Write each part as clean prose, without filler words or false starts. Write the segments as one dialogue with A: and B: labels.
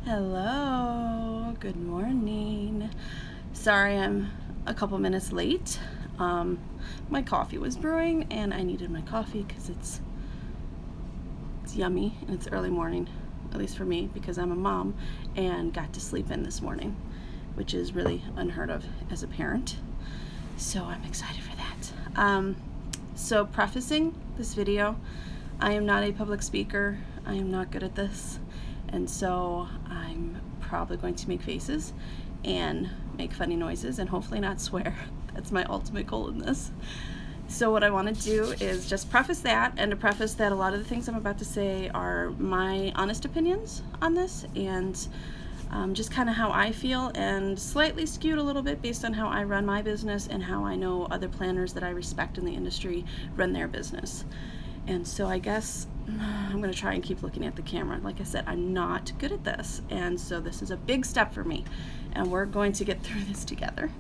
A: Hello, good morning. Sorry I'm a couple minutes late. My coffee was brewing and I needed my coffee because it's yummy and it's early morning, at least for me, because I'm a mom and got to sleep in this morning, which is really unheard of as a parent. So I'm excited for that. So prefacing this video, I am not a public speaker. I am not good at this. And so I'm probably going to make faces and make funny noises and hopefully not swear. That's my ultimate goal in this. So what I want to do is just preface that, and to preface that a lot of the things I'm about to say are my honest opinions on this, and just kind of how I feel, and slightly skewed a little bit based on how I run my business and how I know other planners that I respect in the industry run their business. And so I guess I'm going to try and keep looking at the camera. Like I said, I'm not good at this, and so this is a big step for me, and we're going to get through this together.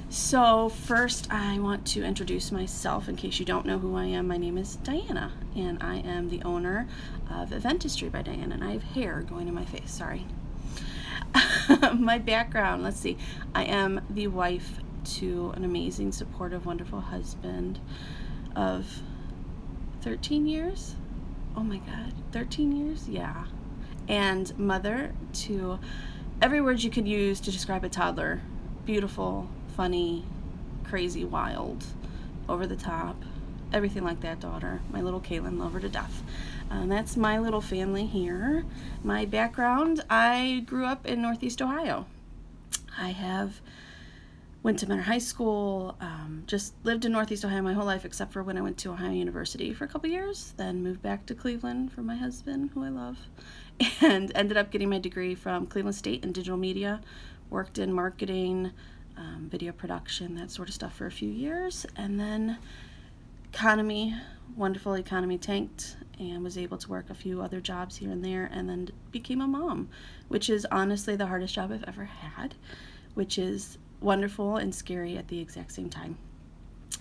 A: So first I want to introduce myself in case you don't know who I am. My name is Diana, and I am the owner of Eventistry by Diana, and I have hair going in my face, sorry. My background, let's see, I am the wife to an amazing, supportive, wonderful husband of 13 years. Oh my God, 13 years? Yeah. And mother to every word you could use to describe a toddler. Beautiful, funny, crazy, wild, over the top, everything like that daughter. My little Caitlin, love her to death. That's my little family here. My background, I grew up in Northeast Ohio. Went to Mentor High School, just lived in Northeast Ohio my whole life except for when I went to Ohio University for a couple years, then moved back to Cleveland for my husband, who I love, and ended up getting my degree from Cleveland State in digital media, worked in marketing, video production, that sort of stuff for a few years, and then wonderful economy tanked, and was able to work a few other jobs here and there, and then became a mom, which is honestly the hardest job I've ever had, which is wonderful and scary at the exact same time.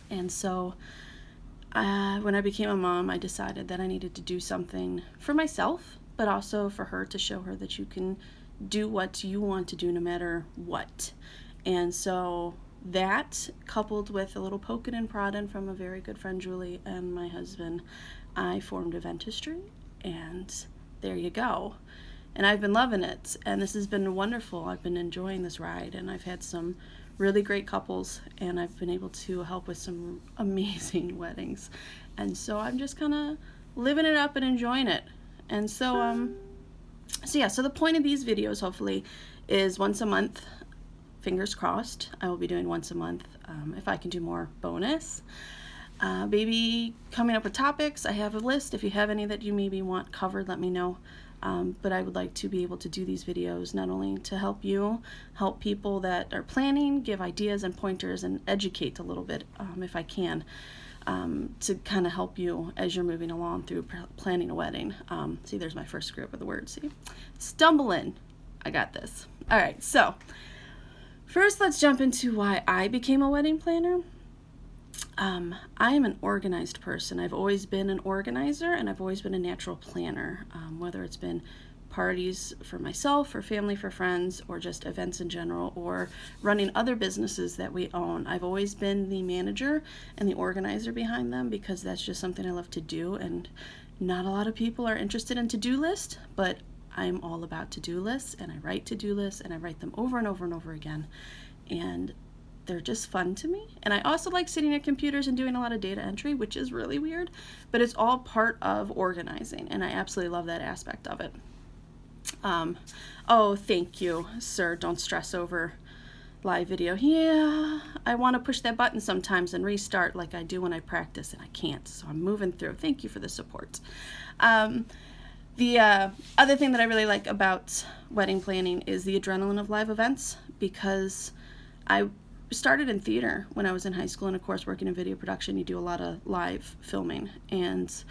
A: And so when I became a mom, I decided that I needed to do something for myself, but also for her, to show her that you can do what you want to do no matter what. And so that, coupled with a little poking and prodding from a very good friend Julie and my husband, I formed Eventistry, and there you go. And I've been loving it, and this has been wonderful. I've been enjoying this ride, and I've had some really great couples, and I've been able to help with some amazing weddings. And so I'm just kind of living it up and enjoying it. And so so the point of these videos, hopefully, is once a month. Fingers crossed, I will be doing once a month. If I can do more, bonus. Maybe coming up with topics. I have a list. If you have any that you maybe want covered, let me know. But I would like to be able to do these videos not only to help you, help people that are planning, give ideas and pointers, and educate a little bit if I can, to kind of help you as you're moving along through planning a wedding. See, there's my first screw up of the word. See, stumbling. I got this. All right, so first let's jump into why I became a wedding planner. I am an organized person. I've always been an organizer, and I've always been a natural planner, whether it's been parties for myself, for family, for friends, or just events in general, or running other businesses that we own. I've always been the manager and the organizer behind them because that's just something I love to do, and not a lot of people are interested in to-do lists, but I'm all about to-do lists, and I write to-do lists, and I write them over and over and over again, and they're just fun to me. And I also like sitting at computers and doing a lot of data entry, which is really weird, but it's all part of organizing, and I absolutely love that aspect of it. Oh, thank you, sir. Don't stress over live video. Yeah, I want to push that button sometimes and restart like I do when I practice, and I can't, so I'm moving through. Thank you for the support. The other thing that I really like about wedding planning is the adrenaline of live events, because I started in theater when I was in high school, and of course working in video production, you do a lot of live filming, and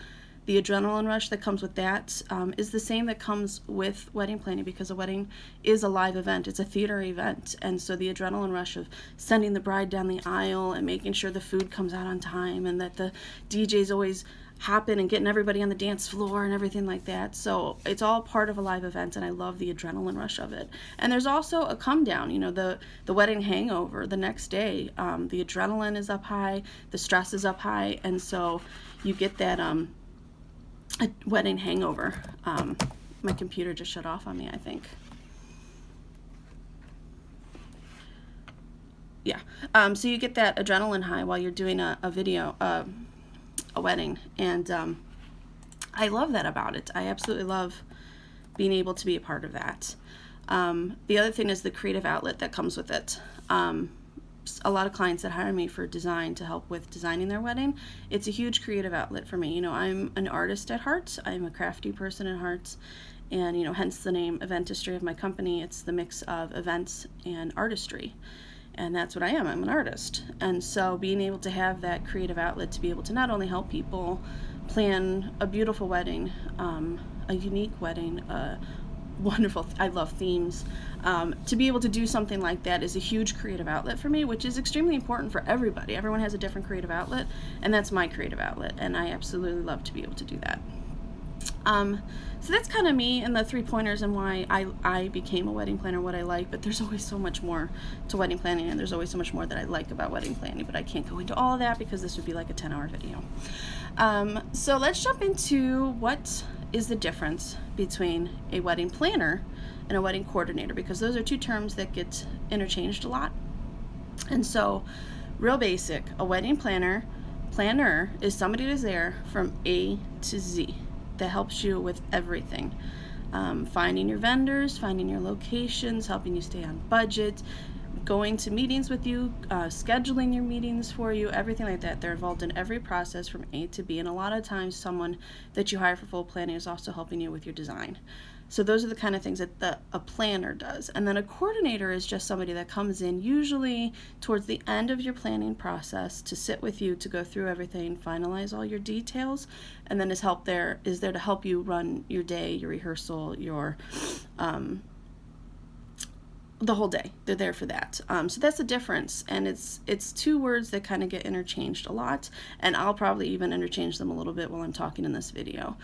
A: the adrenaline rush that comes with that is the same that comes with wedding planning, because a wedding is a live event. It's a theater event, and so the adrenaline rush of sending the bride down the aisle and making sure the food comes out on time and that the DJ's always hopping and getting everybody on the dance floor and everything like that. So it's all part of a live event, and I love the adrenaline rush of it. And there's also a come down, the wedding hangover the next day. The adrenaline is up high, the stress is up high, and so you get that a wedding hangover. My computer just shut off on me, I think. Yeah. So you get that adrenaline high while you're doing a video, a wedding, and I love that about it. I absolutely love being able to be a part of that. The other thing is the creative outlet that comes with it. A lot of clients that hire me for design to help with designing their wedding, it's a huge creative outlet for me. I'm an artist at heart. I'm a crafty person at heart, and hence the name Eventistry of my company. It's the mix of events and artistry. And that's what I am. I'm an artist. And so being able to have that creative outlet to be able to not only help people plan a beautiful wedding, a unique wedding, wonderful, I love themes, to be able to do something like that is a huge creative outlet for me, which is extremely important for everybody. Everyone has a different creative outlet, and that's my creative outlet, and I absolutely love to be able to do that. So that's kind of me and the 3 pointers and why I became a wedding planner, what I like, but there's always so much more to wedding planning, and there's always so much more that I like about wedding planning, but I can't go into all of that because this would be like a 10-hour video. So let's jump into what is the difference between a wedding planner and a wedding coordinator, because those are two terms that get interchanged a lot. And so, real basic, a wedding planner is somebody who's there from A to Z, that helps you with everything. Finding your vendors, finding your locations, helping you stay on budget, going to meetings with you, scheduling your meetings for you, everything like that. They're involved in every process from A to B, and a lot of times someone that you hire for full planning is also helping you with your design. So those are the kind of things that a planner does. And then a coordinator is just somebody that comes in usually towards the end of your planning process to sit with you, to go through everything, finalize all your details, and then is there to help you run your day, your rehearsal, your the whole day. They're there for that. So that's the difference, and it's two words that kind of get interchanged a lot, and I'll probably even interchange them a little bit while I'm talking in this video,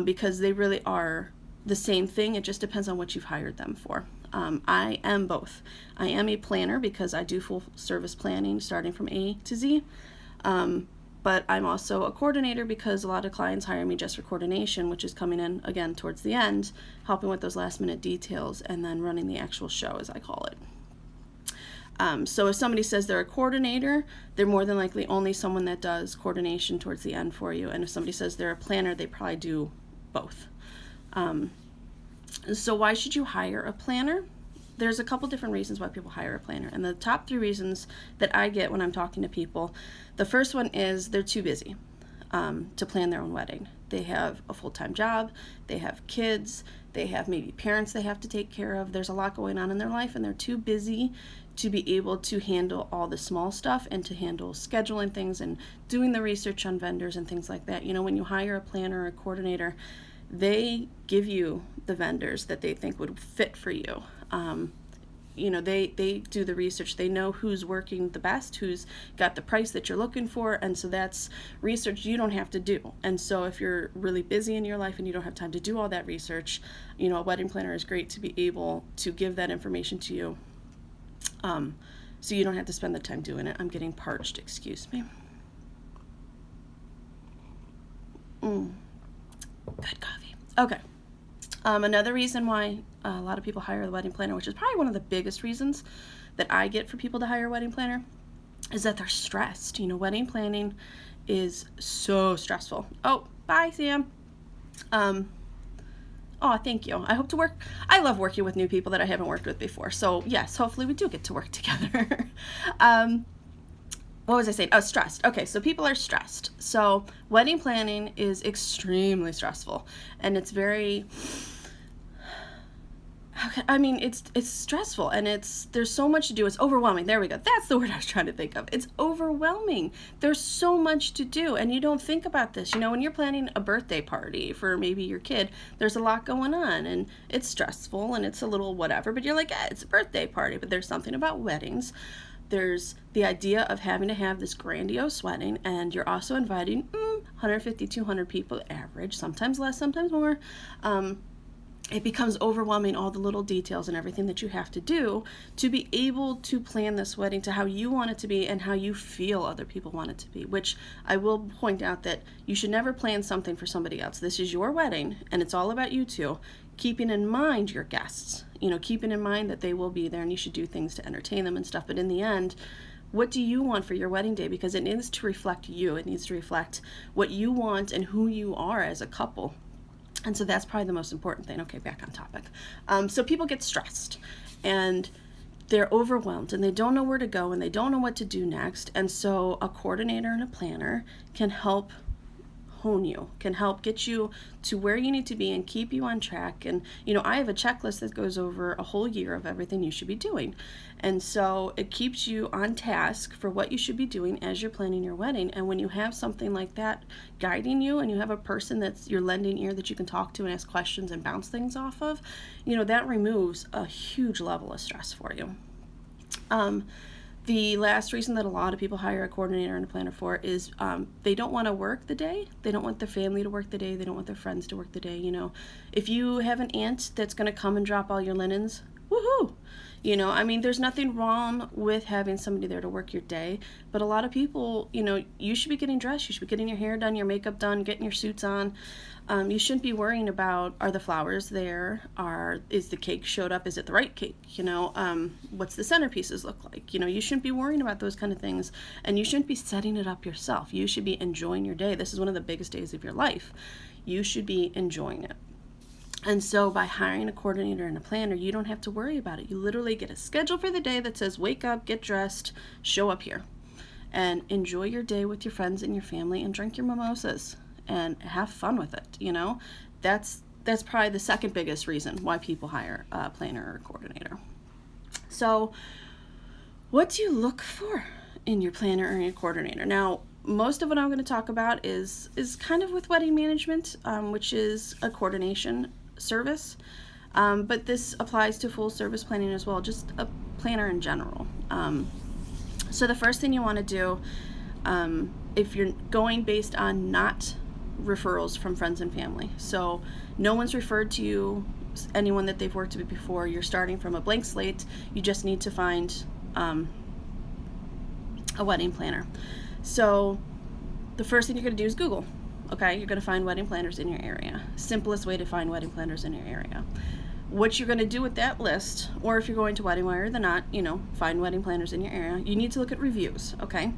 A: because they really are the same thing. It just depends on what you've hired them for. I am both. I am a planner because I do full service planning starting from A to Z, but I'm also a coordinator because a lot of clients hire me just for coordination, which is coming in again towards the end, helping with those last minute details, and then running the actual show, as I call it. So if somebody says they're a coordinator, they're more than likely only someone that does coordination towards the end for you. And if somebody says they're a planner, they probably do both. So why should you hire a planner? There's a couple different reasons why people hire a planner. And the top 3 reasons that I get when I'm talking to people, the first one is they're too busy to plan their own wedding. They have a full-time job, they have kids, they have maybe parents they have to take care of. There's a lot going on in their life, and they're too busy to be able to handle all the small stuff and to handle scheduling things and doing the research on vendors and things like that. When you hire a planner or a coordinator, they give you the vendors that they think would fit for you. They do the research. They know who's working the best, who's got the price that you're looking for, and so that's research you don't have to do. And so if you're really busy in your life and you don't have time to do all that research, a wedding planner is great to be able to give that information to you, so you don't have to spend the time doing it. I'm getting parched, excuse me. Good coffee. Okay. Another reason why a lot of people hire a wedding planner, which is probably one of the biggest reasons that I get for people to hire a wedding planner, is that they're stressed. Wedding planning is so stressful. Oh, bye, Sam. Oh, thank you. I love working with new people that I haven't worked with before. So yes, hopefully we do get to work together. What was I saying? Oh, stressed. Okay, so people are stressed. So wedding planning is extremely stressful, and it's very, it's stressful, and there's so much to do. It's overwhelming. There we go. That's the word I was trying to think of. It's overwhelming. There's so much to do, and you don't think about this. When you're planning a birthday party for maybe your kid, there's a lot going on, and it's stressful, and it's a little whatever, but you're like, it's a birthday party. But there's something about weddings. There's the idea of having to have this grandiose wedding, and you're also inviting 150, 200 people average, sometimes less, sometimes more. It becomes overwhelming, all the little details and everything that you have to do to be able to plan this wedding to how you want it to be and how you feel other people want it to be, which I will point out that you should never plan something for somebody else. This is your wedding and it's all about you two, keeping in mind your guests, keeping in mind that they will be there and you should do things to entertain them and stuff. But in the end, what do you want for your wedding day? Because it needs to reflect you. It needs to reflect what you want and who you are as a couple. And so that's probably the most important thing. Okay, back on topic. So people get stressed and they're overwhelmed and they don't know where to go and they don't know what to do next. And so a coordinator and a planner can help hone you, can help get you to where you need to be and keep you on track. And, I have a checklist that goes over a whole year of everything you should be doing. And so it keeps you on task for what you should be doing as you're planning your wedding. And when you have something like that guiding you and you have a person that's your lending ear that you can talk to and ask questions and bounce things off of, that removes a huge level of stress for you. The last reason that a lot of people hire a coordinator and a planner for is they don't want to work the day. They don't want their family to work the day. They don't want their friends to work the day. If you have an aunt that's going to come and drop all your linens, woohoo! There's nothing wrong with having somebody there to work your day, but a lot of people, you should be getting dressed, you should be getting your hair done, your makeup done, getting your suits on. You shouldn't be worrying about, are the flowers there? Is the cake showed up? Is it the right cake? What's the centerpieces look like? You shouldn't be worrying about those kind of things, and you shouldn't be setting it up yourself. You should be enjoying your day. This is one of the biggest days of your life. You should be enjoying it. And so by hiring a coordinator and a planner, you don't have to worry about it. You literally get a schedule for the day that says, wake up, get dressed, show up here, and enjoy your day with your friends and your family and drink your mimosas and have fun with it. That's probably the second biggest reason why people hire a planner or a coordinator. So what do you look for in your planner or your coordinator? Now, most of what I'm going to talk about is kind of with wedding management, which is a coordination service, but this applies to full service planning as well, just a planner in general. So the first thing you want to do, if you're going based on not referrals from friends and family, so no one's referred to you anyone that they've worked with before, you're starting from a blank slate, you just need to find a wedding planner. So the first thing you're going to do is Google. Okay, you're going to find wedding planners in your area. Simplest way to find wedding planners in your area. What you're going to do with that list, or if you're going to Wedding Wire or the Knot, find wedding planners in your area. You need to look at reviews, okay?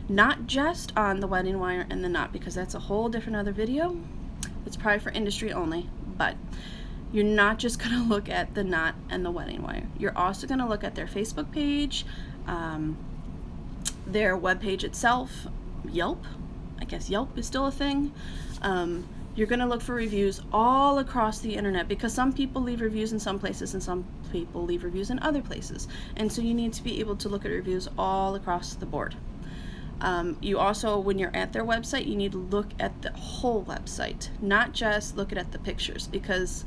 A: Not just on the Wedding Wire and the Knot, because that's a whole different other video. It's probably for industry only, but you're not just going to look at the Knot and the Wedding Wire. You're also going to look at their Facebook page, their webpage itself, Yelp. I guess Yelp is still a thing. You're going to look for reviews all across the internet, because some people leave reviews in some places and some people leave reviews in other places. And so you need to be able to look at reviews all across the board. You also, when you're at their website, you need to look at the whole website, not just look at the pictures, because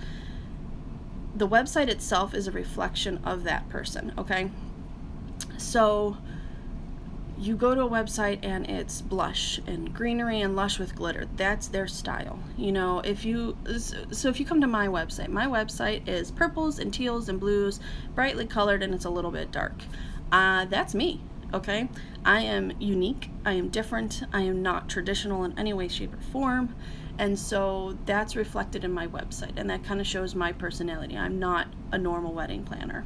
A: the website itself is a reflection of that person, okay? So you go to a website and it's blush and greenery and lush with glitter. That's their style. If you come to my website is purples and teals and blues, brightly colored, and it's a little bit dark. That's me, okay? I am unique. I am different. I am not traditional in any way, shape, or form. And so that's reflected in my website, and that kind of shows my personality. I'm not a normal wedding planner.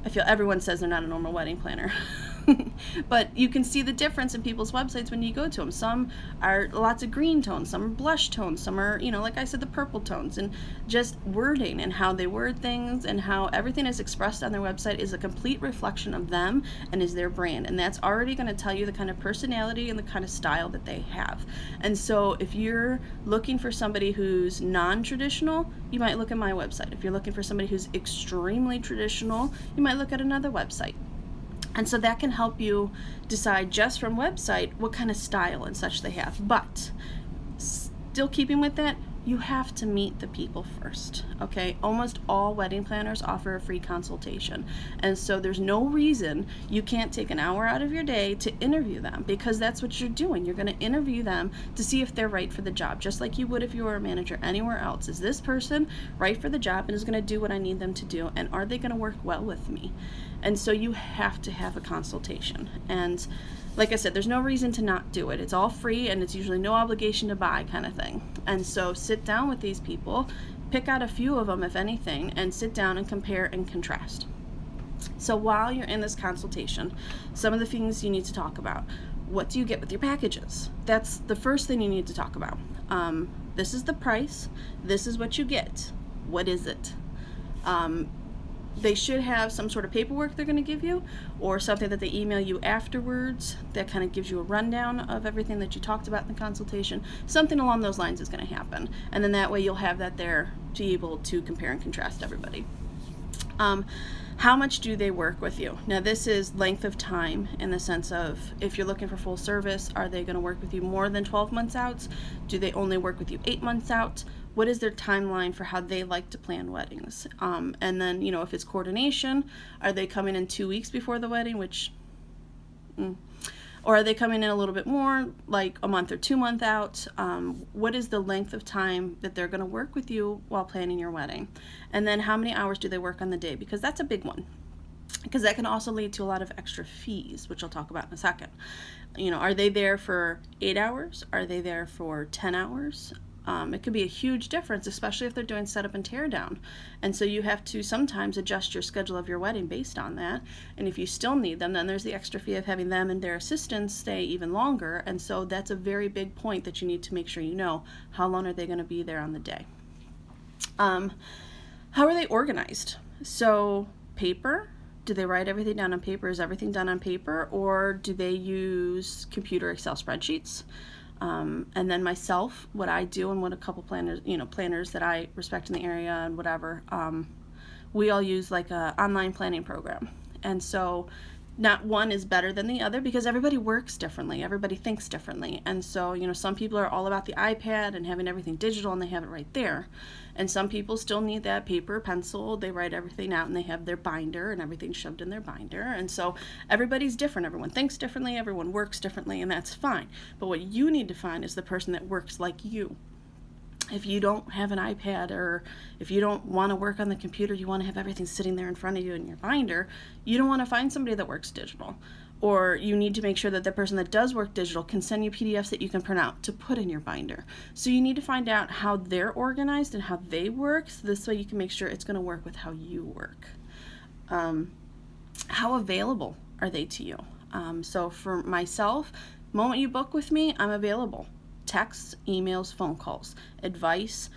A: I feel everyone says they're not a normal wedding planner. But you can see the difference in people's websites when you go to them. Some are lots of green tones, some are blush tones, some are, like I said, the purple tones, and just wording and how they word things and how everything is expressed on their website is a complete reflection of them and is their brand. And that's already going to tell you the kind of personality and the kind of style that they have. And so if you're looking for somebody who's non-traditional, you might look at my website. If you're looking for somebody who's extremely traditional, you might look at another website. And so that can help you decide just from website what kind of style and such they have. But still keeping with that, you have to meet the people first, okay? Almost all wedding planners offer a free consultation. And so there's no reason you can't take an hour out of your day to interview them, because that's what you're doing. You're going to interview them to see if they're right for the job, just like you would if you were a manager anywhere else. Is this person right for the job and is going to do what I need them to do? And are they going to work well with me? And so you have to have a consultation. And like I said, there's no reason to not do it. It's all free, and it's usually no obligation to buy kind of thing. And so sit down with these people, pick out a few of them, if anything, and sit down and compare and contrast. So while you're in this consultation, some of the things you need to talk about. What do you get with your packages? That's the first thing you need to talk about. This is the price. This is what you get. What is it? They should have some sort of paperwork they're going to give you, or something that they email you afterwards that kind of gives you a rundown of everything that you talked about in the consultation. Something along those lines is going to happen. And then that way you'll have that there to be able to compare and contrast everybody. How much do they work with you? Now, this is length of time in the sense of, if you're looking for full service, are they going to work with you more than 12 months out? Do they only work with you 8 months out? What is their timeline for how they like to plan weddings? And then, if it's coordination, are they coming in 2 weeks before the wedding, or are they coming in a little bit more, like a month or 2 months out? What is the length of time that they're going to work with you while planning your wedding? And then how many hours do they work on the day? Because that's a big one. Because that can also lead to a lot of extra fees, which I'll talk about in a second. Are they there for 8 hours? Are they there for 10 hours? It could be a huge difference, especially if they're doing setup and tear down. And so you have to sometimes adjust your schedule of your wedding based on that. And if you still need them, then there's the extra fee of having them and their assistants stay even longer. And so that's a very big point that you need to make sure you know. How long are they going to be there on the day? How are they organized? So paper. Do they write everything down on paper? Is everything done on paper? Or do they use computer Excel spreadsheets? And then myself, what I do, and what a couple planners that I respect in the area and whatever, we all use like a online planning program. And so not one is better than the other, because everybody works differently, everybody thinks differently. And so, some people are all about the iPad and having everything digital and they have it right there. And some people still need that paper, pencil, they write everything out and they have their binder and everything shoved in their binder. And so everybody's different, everyone thinks differently, everyone works differently, and that's fine. But what you need to find is the person that works like you. If you don't have an iPad, or if you don't want to work on the computer, you want to have everything sitting there in front of you in your binder, you don't want to find somebody that works digital. Or you need to make sure that the person that does work digital can send you PDFs that you can print out to put in your binder. So you need to find out how they're organized and how they work, so this way you can make sure it's going to work with how you work. How available are they to you? So for myself, the moment you book with me, I'm available. Texts, emails, phone calls, advice,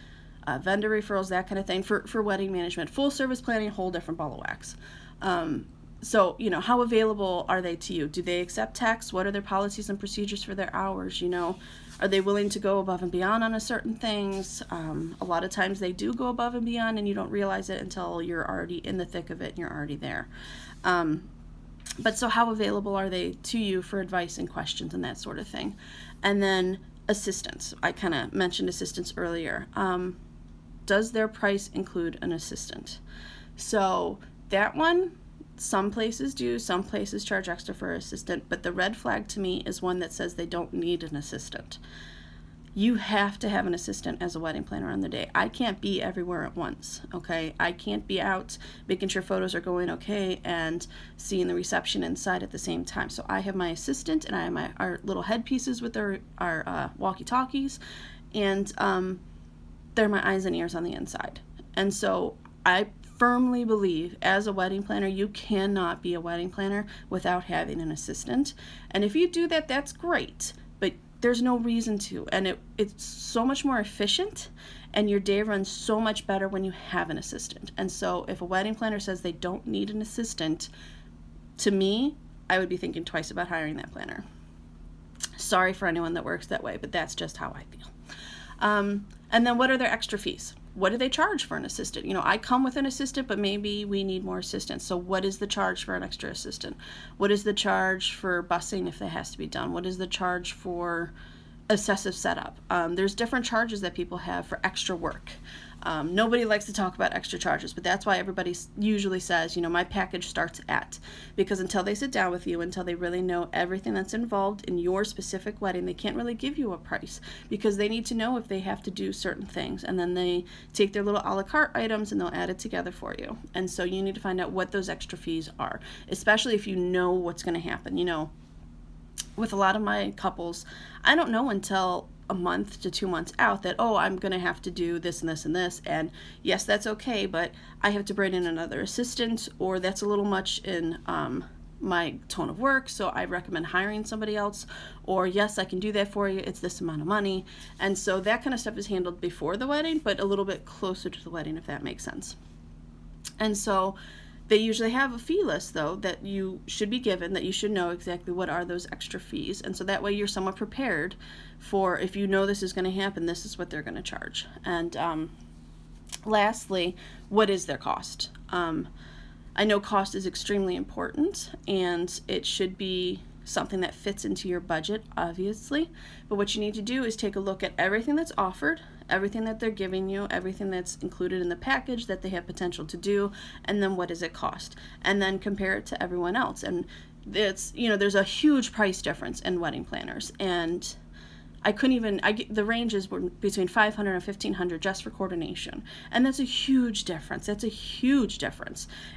A: vendor referrals, that kind of thing for wedding management. Full service planning, a whole different ball of wax. So, how available are they to you? Do they accept text? What are their policies and procedures for their hours? Are they willing to go above and beyond on certain things? A lot of times they do go above and beyond, and you don't realize it until you're already in the thick of it and you're already there. But so how available are they to you for advice and questions and that sort of thing? And then assistance. I kind of mentioned assistance earlier. Does their price include an assistant? So that one, some places do, some places charge extra for an assistant, but the red flag to me is one that says they don't need an assistant. You have to have an assistant as a wedding planner on the day. I can't be everywhere at once, okay? I can't be out making sure photos are going okay and seeing the reception inside at the same time. So I have my assistant, and I have our little headpieces with our walkie-talkies, and they're my eyes and ears on the inside. And so I firmly believe, as a wedding planner, you cannot be a wedding planner without having an assistant. And if you do that, that's great. But there's no reason to, and it's so much more efficient, and your day runs so much better when you have an assistant. And so if a wedding planner says they don't need an assistant, to me, I would be thinking twice about hiring that planner. Sorry for anyone that works that way, but that's just how I feel. And then what are their extra fees? What do they charge for an assistant? I come with an assistant, but maybe we need more assistants. So what is the charge for an extra assistant? What is the charge for busing if that has to be done? What is the charge for excessive setup. There's different charges that people have for extra work. Nobody likes to talk about extra charges, but that's why everybody usually says, my package starts at, because until they sit down with you, until they really know everything that's involved in your specific wedding, they can't really give you a price, because they need to know if they have to do certain things, and then they take their little a la carte items and they'll add it together for you. And so you need to find out what those extra fees are, especially if you know what's going to happen. With a lot of my couples, I don't know until a month to 2 months out that, I'm going to have to do this and this and this. And yes, that's okay, but I have to bring in another assistant, or that's a little much in my tone of work, so I recommend hiring somebody else. Or yes, I can do that for you. It's this amount of money. And so that kind of stuff is handled before the wedding, but a little bit closer to the wedding, if that makes sense. And so they usually have a fee list, though, that you should be given, that you should know exactly what are those extra fees. And so that way you're somewhat prepared for, if you know this is going to happen, this is what they're going to charge. And lastly, what is their cost? I know cost is extremely important, and it should be something that fits into your budget, obviously. But what you need to do is take a look at everything that's offered, everything that they're giving you, everything that's included in the package that they have potential to do, and then what does it cost? And then compare it to everyone else. And it's, there's a huge price difference in wedding planners. And the ranges were between $500 and $1,500 just for coordination. And that's a huge difference.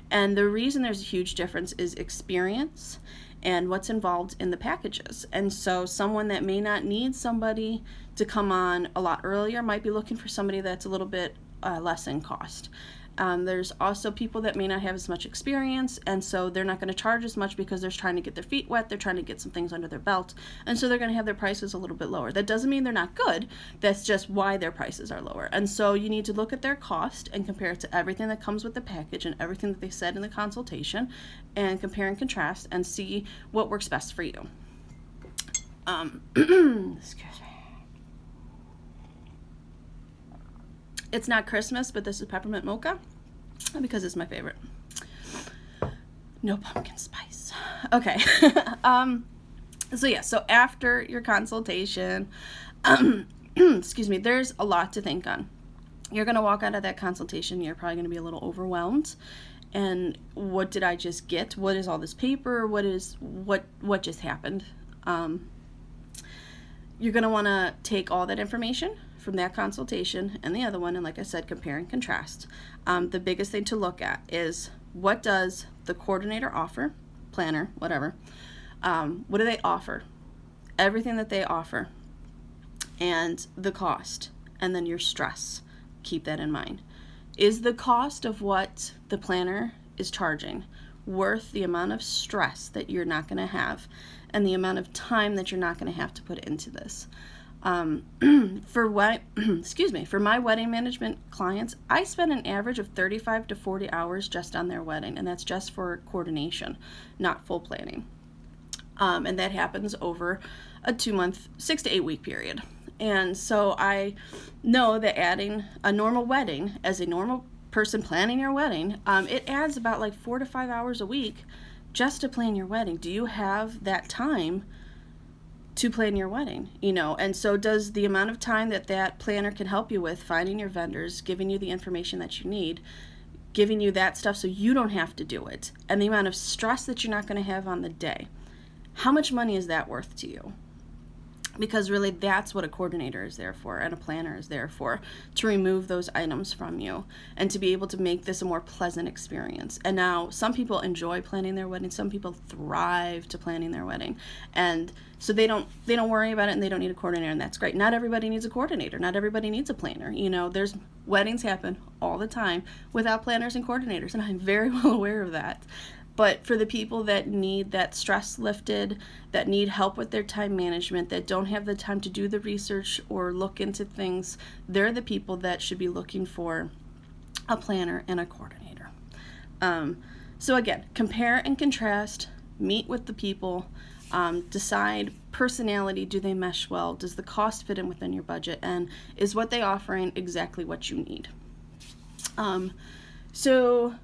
A: And the reason there's a huge difference is experience and what's involved in the packages. And so someone that may not need somebody to come on a lot earlier might be looking for somebody that's a little bit less in cost. There's also people that may not have as much experience, and so they're not going to charge as much because they're trying to get their feet wet, they're trying to get some things under their belt, and so they're going to have their prices a little bit lower. That doesn't mean they're not good, that's just why their prices are lower. And so you need to look at their cost and compare it to everything that comes with the package and everything that they said in the consultation, and compare and contrast and see what works best for you. Excuse me. It's not Christmas, but this is peppermint mocha because it's my favorite. No pumpkin spice. Okay. So after your consultation, excuse me, there's a lot to think on. You're going to walk out of that consultation, you're probably going to be a little overwhelmed. And what did I just get? What is all this paper? What just happened? You're going to want to take all that information from that consultation and the other one, and like I said, compare and contrast. The biggest thing to look at is, what does the coordinator offer, planner, whatever, what do they offer? Everything that they offer, and the cost, and then your stress. Keep that in mind. Is the cost of what the planner is charging worth the amount of stress that you're not going to have and the amount of time that you're not going to have to put into this? For my wedding management clients, I spend an average of 35 to 40 hours just on their wedding, and that's just for coordination, not full planning. And that happens over a 2-month, 6 to 8 week period. And so I know that adding a normal wedding, as a normal person planning your wedding, it adds about like 4 to 5 hours a week just to plan your wedding. Do you have that time to plan your wedding? And so does the amount of time that planner can help you with finding your vendors, giving you the information that you need, giving you that stuff so you don't have to do it, and the amount of stress that you're not going to have on the day, how much money is that worth to you? Because really, that's what a coordinator is there for, and a planner is there for, to remove those items from you and to be able to make this a more pleasant experience. And now, some people enjoy planning their wedding. Some people thrive to planning their wedding, and so they don't worry about it, and they don't need a coordinator, and that's great. Not everybody needs a coordinator. Not everybody needs a planner. There's weddings happen all the time without planners and coordinators, and I'm very well aware of that. But for the people that need that stress lifted, that need help with their time management, that don't have the time to do the research or look into things, they're the people that should be looking for a planner and a coordinator. So again, compare and contrast, meet with the people, decide personality, do they mesh well, does the cost fit in within your budget, and is what they offering exactly what you need. So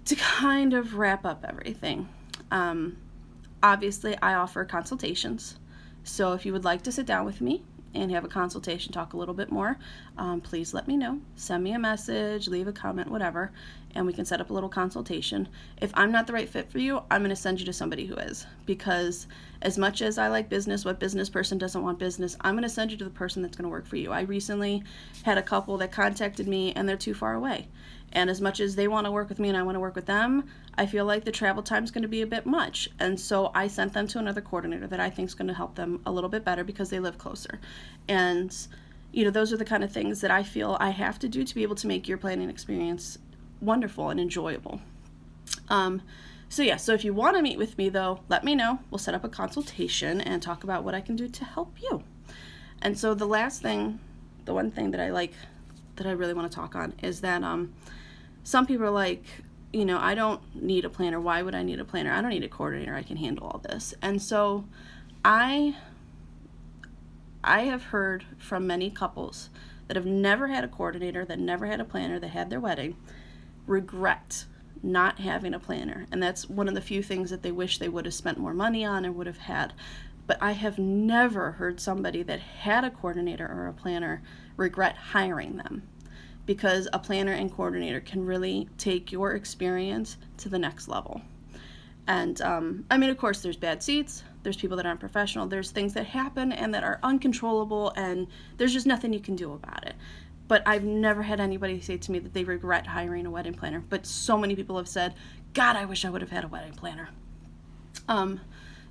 A: to kind of wrap up everything, obviously I offer consultations. So if you would like to sit down with me and have a consultation, talk a little bit more, please let me know. Send me a message, leave a comment, whatever, and we can set up a little consultation. If I'm not the right fit for you, I'm going to send you to somebody who is, because as much as I like business, what business person doesn't want business? I'm going to send you to the person that's going to work for you. I recently had a couple that contacted me and they're too far away. And as much as they want to work with me and I want to work with them, I feel like the travel time is going to be a bit much. And so I sent them to another coordinator that I think is going to help them a little bit better because they live closer. And, you know, those are the kind of things that I feel I have to do to be able to make your planning experience wonderful and enjoyable. So if you want to meet with me, though, let me know. We'll set up a consultation and talk about what I can do to help you. And so the one thing that I really want to talk on is that some people are like, you know, I don't need a planner. Why would I need a planner? I don't need a coordinator. I can handle all this. And so I have heard from many couples that have never had a coordinator, that never had a planner, that had their wedding, regret not having a planner. And that's one of the few things that they wish they would have spent more money on or would have had. But I have never heard somebody that had a coordinator or a planner regret hiring them, because a planner and coordinator can really take your experience to the next level. And I mean, of course, there's bad seats, there's people that aren't professional, there's things that happen and that are uncontrollable, and there's just nothing you can do about it. But I've never had anybody say to me that they regret hiring a wedding planner. But so many people have said, God, I wish I would have had a wedding planner.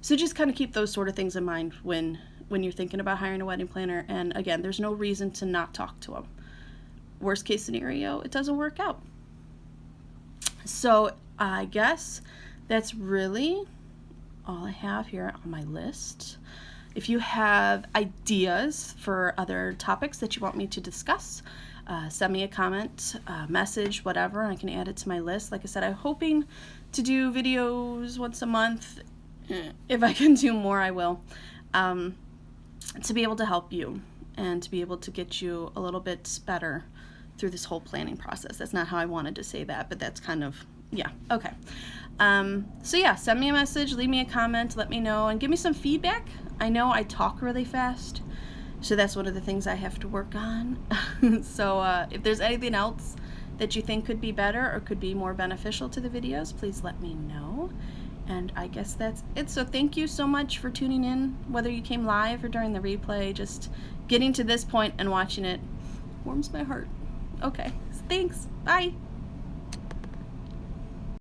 A: So just kind of keep those sort of things in mind when you're thinking about hiring a wedding planner. And again, there's no reason to not talk to them. Worst case scenario, it doesn't work out. So I guess that's really all I have here on my list. If you have ideas for other topics that you want me to discuss, send me a comment, message, whatever, and I can add it to my list. Like I said, I'm hoping to do videos once a month. If I can do more, I will, to be able to help you and to be able to get you a little bit better through this whole planning process. That's not how I wanted to say that, but that's kind of, yeah, okay. Send me a message, leave me a comment, let me know, and give me some feedback. I know I talk really fast, so that's one of the things I have to work on. So if there's anything else that you think could be better or could be more beneficial to the videos, please let me know. And I guess that's it. So thank you so much for tuning in, whether you came live or during the replay. Just getting to this point and watching it warms my heart. Okay, thanks. Bye.